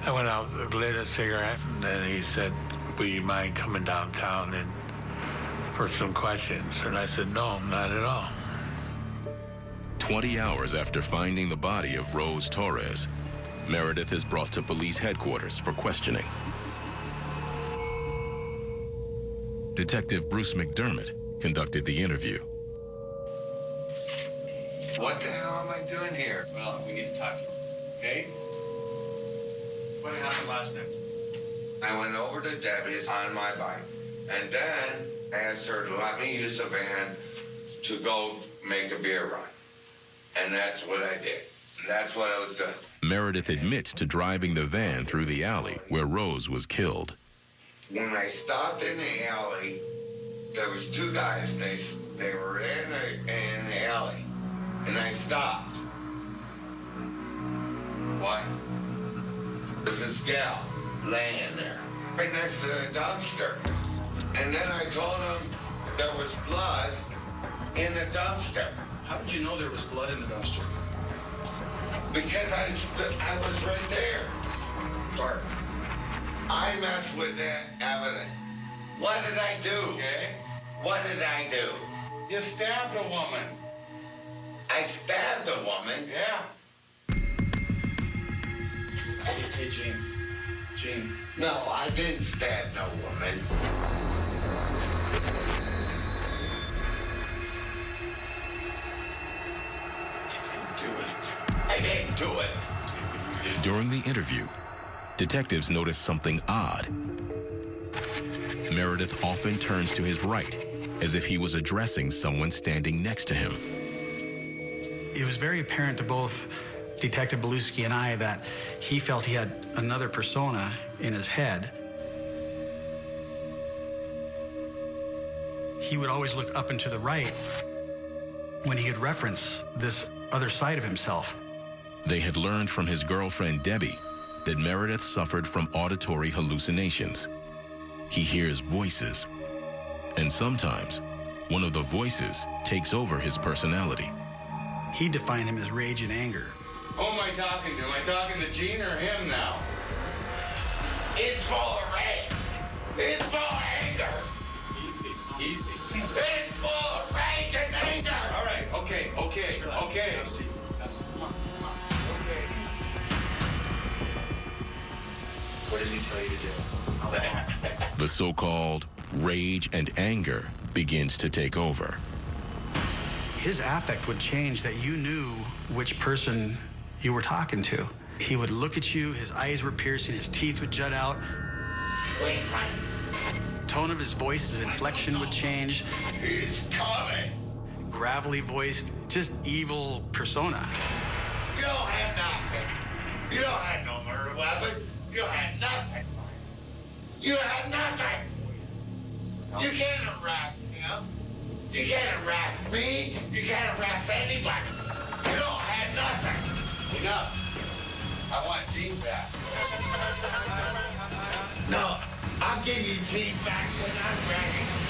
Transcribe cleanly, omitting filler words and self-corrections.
I went out, lit a cigarette, and then he said, "Will you mind coming downtown and for some questions?" And I said, "No, not at all." 20 hours after finding the body of Rose Torres, Meredith is brought to police headquarters for questioning. Detective Bruce McDermott conducted the interview. What the hell am I doing here? Well, we need to talk to you, okay? What happened last night? I went over to Debbie's on my bike, and then asked her to let me use the van to go make a beer run. And that's what I did. That's what I was doing. Meredith admits to driving the van through the alley where Rose was killed. When I stopped in the alley, there was two guys. They were in the alley, and I stopped. Why? There's this gal laying there, right next to the dumpster. And then I told him there was blood in the dumpster. How did you know there was blood in the dumpster? Because I was right there. Bart. I messed with that evidence. What did I do? Okay. What did I do? You stabbed a woman. I stabbed a woman? Yeah. Hey, Gene. Gene. No, I didn't stab no woman. I didn't do it. During the interview, detectives noticed something odd. Meredith often turns to his right, as if he was addressing someone standing next to him. It was very apparent to both Detective Belusky and I that he felt he had another persona in his head. He would always look up and to the right when he would reference this other side of himself. They had learned from his girlfriend, Debbie, that Meredith suffered from auditory hallucinations. He hears voices, and sometimes one of the voices takes over his personality. He defined him as rage and anger. Who am I talking to? Am I talking to Gene or him now? It's full of rage. It's full of anger. Easy. It's full of rage and anger. All right, okay. Okay. Okay. What does he tell you to do? The so-called rage and anger begins to take over. His affect would change that you knew which person you were talking to. He would look at you, his eyes were piercing, his teeth would jut out. Tone of his voice, his inflection would change. He's coming. Gravelly voiced, just evil persona. You don't have nothing. You don't have no murder weapon. You have nothing. You have nothing. You can't arrest him. You can't arrest me. You can't arrest anybody. You don't have nothing. Enough. I want Gene back. No, I'll give you Gene back when I'm ready.